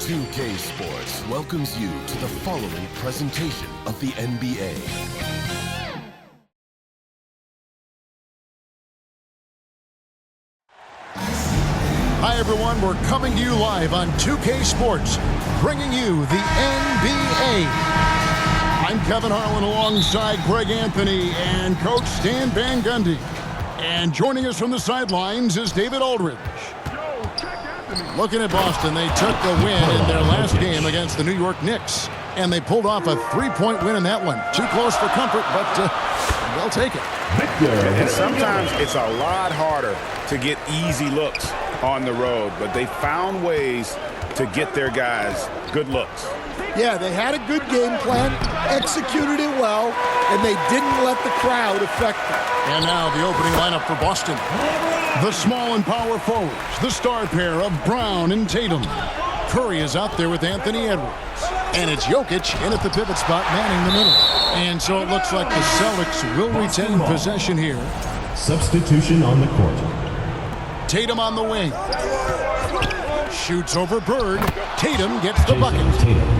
2K Sports welcomes you to the following presentation of the NBA. Hi everyone, we're coming to you live on 2K Sports, bringing you the NBA. I'm Kevin Harlan alongside Greg Anthony and Coach Stan Van Gundy. And joining us from the sidelines is David Aldridge. Looking at Boston, they took the win in their last game against the New York Knicks. And they pulled off a three-point win in that one. Too close for comfort, but they'll take it. And sometimes it's a lot harder to get easy looks on the road, but they found ways to get their guys good looks. Yeah, they had a good game plan, executed it well, and they didn't let the crowd affect them. And now the opening lineup for Boston. The small and power forwards, the star pair of Brown and Tatum. Curry is out there with Anthony Edwards. And it's Jokic in at the pivot spot, manning the middle. And so it looks like the Celtics will retain possession here. Substitution on the court. Tatum on the wing. Shoots over Bird. Tatum gets the bucket.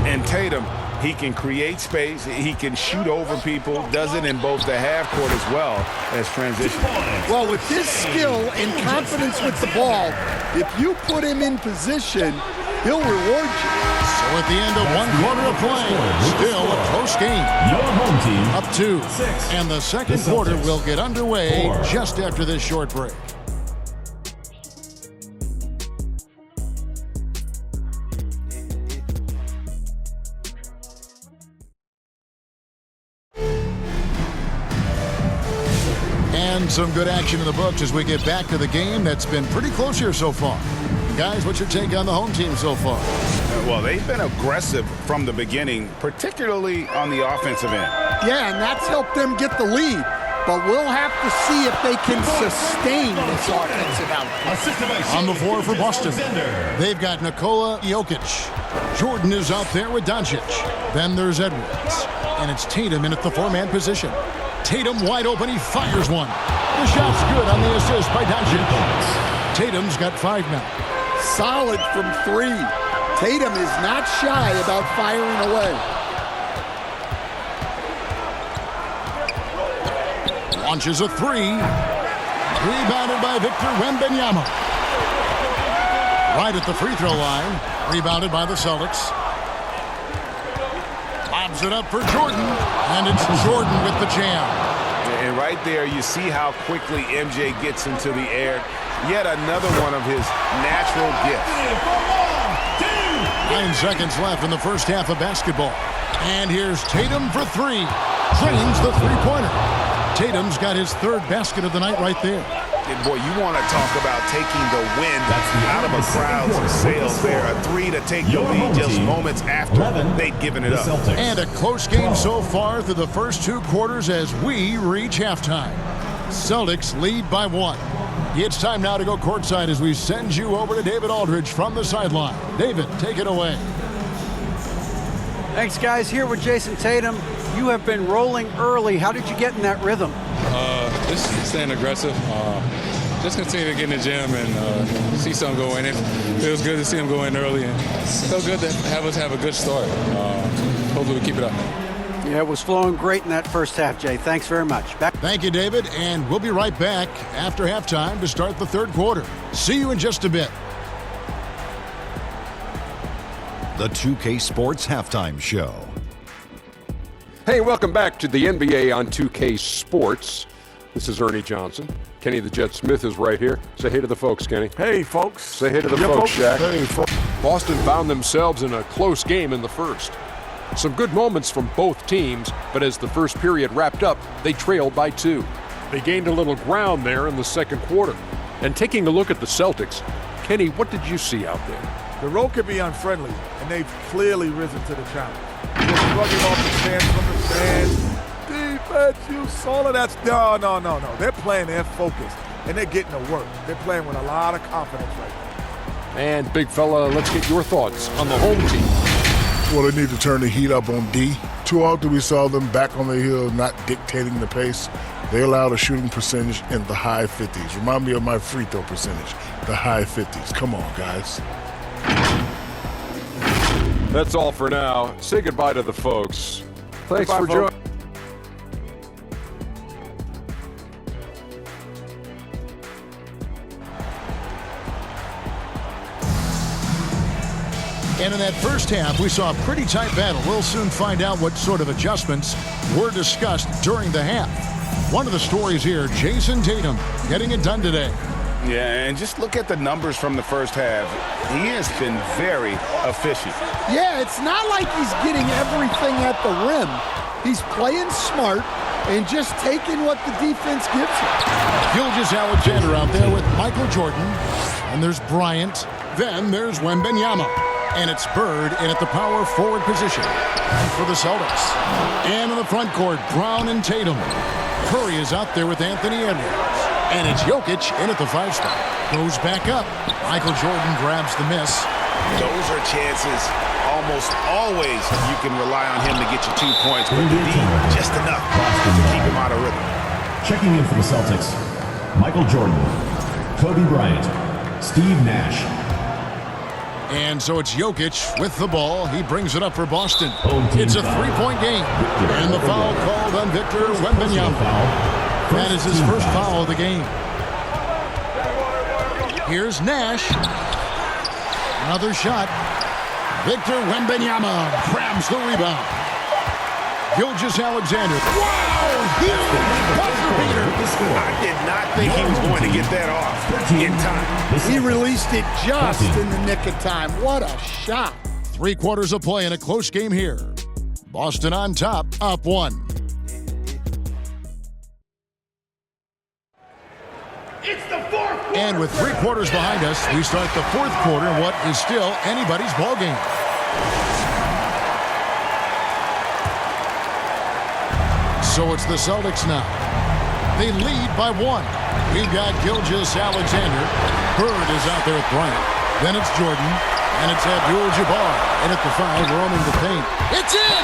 And Tatum, he can create space. He can shoot over people. Does it in both the half court as well as transition. Well, with his skill and confidence with the ball, if you put him in position, he'll reward you. So at the end of one quarter of play, still a close game. Your home team Up 2. And the second quarter will get underway just after this short break. And some good action in the books as we get back to the game that's been pretty close here so far. Guys, what's your take on the home team so far? Well, they've been aggressive from the beginning, particularly on the offensive end. Yeah, and that's helped them get the lead. But we'll have to see if they can sustain this offensive output. On the floor for Boston, they've got Nikola Jokic. Jordan is out there with Doncic. Then there's Edwards. And it's Tatum in at the four-man position. Tatum wide open, he fires one. The shot's good on the assist by Doncic. Tatum's got 5 now. Solid from 3. Tatum is not shy about firing away. Launches a 3. Rebounded by Victor Wembanyama. Right at the free throw line. Rebounded by the Celtics. Lobs it up for Jordan. And it's Jordan with the jam. And right there, you see how quickly MJ gets into the air. Yet another one of his natural gifts. 9 seconds left in the first half of basketball. And here's Tatum for 3. Drains the three-pointer. Tatum's got his 3rd basket of the night right there. And boy, you want to talk about taking the wind out of a crowd's sails there. A 3 to take the lead just moments after they'd given it up. And a close game so far through the first 2 quarters as we reach halftime. Celtics lead by 1. It's time now to go courtside as we send you over to David Aldridge from the sideline. David, take it away. Thanks, guys. Here with Jason Tatum. You have been rolling early. How did you get in that rhythm? Just staying aggressive. Just continue to get in the gym and see something go in. It feels good to see him go in early, and so good to have us have a good start. Hopefully we keep it up. Yeah, it was flowing great in that first half, Jay. Thanks very much. Back. Thank you, David, and we'll be right back after halftime to start the 3rd quarter. See you in just a bit. The 2K Sports Halftime Show. Hey, welcome back to the NBA on 2K Sports. This is Ernie Johnson. Kenny the Jet Smith is right here. Say hey to the folks, Kenny. Hey, folks. Say hey to the folks, Shaq. Hey, folks. Boston found themselves in a close game in the first. Some good moments from both teams, but as the first period wrapped up, they trailed by 2. They gained a little ground there in the second quarter. And taking a look at the Celtics, Kenny, what did you see out there? The road can be unfriendly, and they've clearly risen to the challenge. Just shrugging off the fans from the stands. Defense, you saw it. That's no. They're playing, they're focused, and they're getting to work. They're playing with a lot of confidence right now. And big fella, let's get your thoughts on the home team. Well, they need to turn the heat up on D. Too often we saw them back on the hill, not dictating the pace. They allowed a shooting percentage in the high 50s. Remind me of my free throw percentage, the high 50s. Come on, guys. That's all for now. Say goodbye to the folks. Thanks Goodbye, for folks. joining. And in that first half, we saw a pretty tight battle. We'll soon find out what sort of adjustments were discussed during the half. One of the stories here, Jason Tatum getting it done today. Yeah, and just look at the numbers from the first half. He has been very efficient. Yeah, it's not like he's getting everything at the rim. He's playing smart and just taking what the defense gives him. Gilgeous-Alexander out there with Michael Jordan. And there's Bryant. Then there's Wembanyama. And it's Bird in at the power forward position for the Celtics. And in the front court, Brown and Tatum. Curry is out there with Anthony Edwards. And it's Jokic in at the 5 spot. Goes back up. Michael Jordan grabs the miss. Those are chances almost always you can rely on him to get you 2 points, but the D, just enough to keep him out of rhythm. Checking in for the Celtics, Michael Jordan, Kobe Bryant, Steve Nash. And so it's Jokic with the ball. He brings it up for Boston. It's a 3-point game. And the foul called on Victor Wembanyama. That is his first foul of the game. Here's Nash. Another shot. Victor Wembanyama grabs the rebound. Gilgeous-Alexander. Wow! Huge buzzer beater. I did not think he was going to get that off in time. He released it just in the nick of time. What a shot. 3 quarters of play in a close game here. Boston on top, up 1. And with 3 quarters behind us, we start the 4th quarter in what is still anybody's ball game. So it's the Celtics now. They lead by 1. We've got Gilgeous-Alexander. Bird is out there with Bryant. Then it's Jordan. And it's Abdul-Jabbar. And at the 5, roaming the paint. It's in!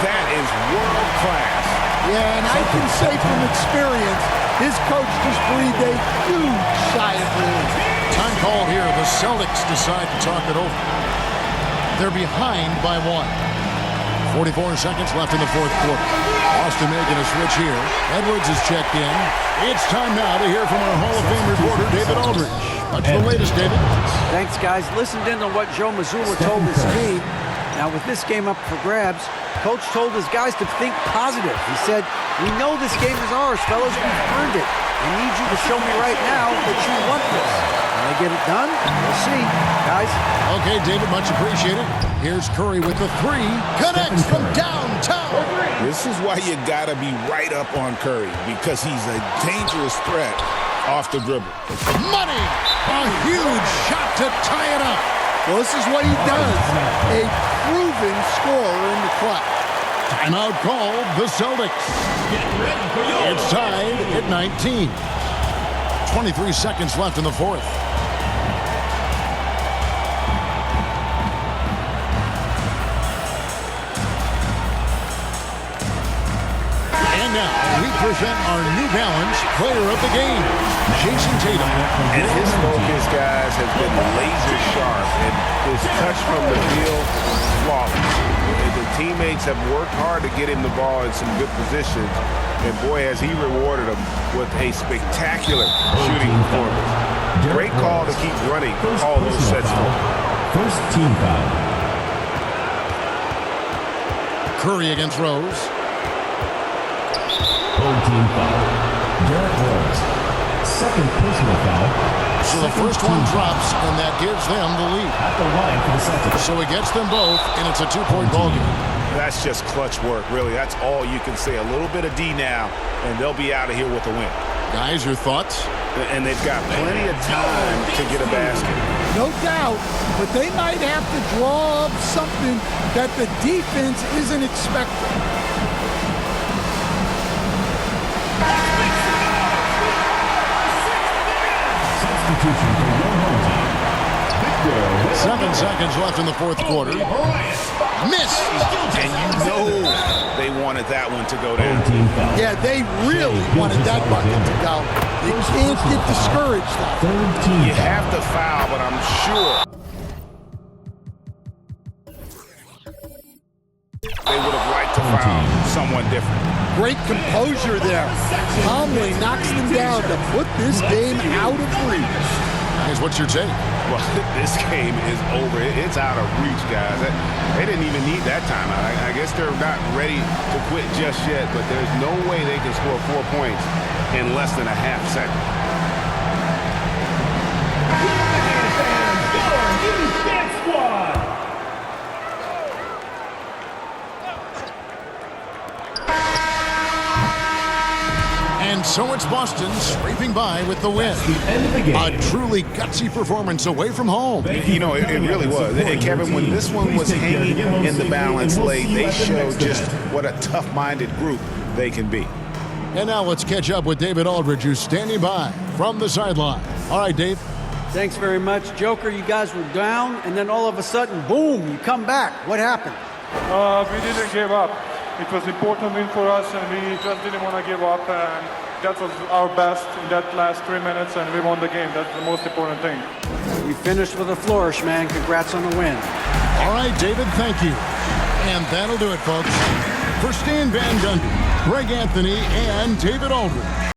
That is world class. Yeah, and I can say from experience, his coach just breathed a huge sigh of relief. Time called here. The Celtics decide to talk it over. They're behind by 1. 44 seconds left in the 4th quarter. Boston making a switch here. Edwards is checked in. It's time now to hear from our Hall of Fame reporter, David Aldridge. What's the latest, David? Thanks, guys. Listened in on what Joe Mazzulla told his team. Now, with this game up for grabs, Coach told his guys to think positive. He said, "We know this game is ours, fellas. We've earned it. I need you to show me right now that you want this. Can I get it done? We'll see, guys." Okay, David, much appreciated. Here's Curry with the 3. Connects from downtown. This is why you got to be right up on Curry, because he's a dangerous threat off the dribble. Money! A huge shot to tie it up. Well, this is what he does. A proven scorer in the clutch. Timeout called the Celtics. It's tied at 19. 23 seconds left in the 4th. And now we present our New Balance player of the game, Jason Tatum. And his focus, guys, has been laser sharp, and his touch from the field, flawless. The teammates have worked hard to get him the ball in some good positions, and boy, has he rewarded them with a spectacular shooting performance. Great call to keep running all those sets. First team foul. Curry against Rose. Third team foul. Derrick Rose. Second personal foul. So the first one drops, and that gives them the lead. At the line for the Celtics. So he gets them both, and it's a 2-point ball game. That's just clutch work, really. That's all you can say. A little bit of D now, and they'll be out of here with a win. Guys, your thoughts? And they've got plenty of time to get a basket. No doubt, but they might have to draw up something that the defense isn't expecting. Substitution for your home team. 7 seconds left in the 4th quarter. Missed! And you know they wanted that one to go down. Yeah, they really wanted that bucket to go. You can't get discouraged. You have to foul, but I'm sure. they would have liked to find someone different. Great composure there. Calmly knocks them down to put this game out of reach. Guys, what's your take? Well, this game is over. It's out of reach, guys. They didn't even need that timeout. I guess they're not ready to quit just yet, but there's no way they can score 4 points in less than a half second. And so it's Boston scraping by with the win. A truly gutsy performance away from home. You know, it really was. And Kevin, when this one was hanging in the balance late, they showed just what a tough-minded group they can be. And now let's catch up with David Aldridge, who's standing by from the sideline. All right, Dave. Thanks very much. Joker, you guys were down, and then all of a sudden, boom, you come back. What happened? We didn't give up. It was an important win for us, and we just didn't want to give up. And that was our best in that last 3 minutes, and we won the game. That's the most important thing. You finished with a flourish, man. Congrats on the win. All right, David, thank you. And that'll do it, folks. For Stan Van Gundy, Greg Anthony, and David Aldridge.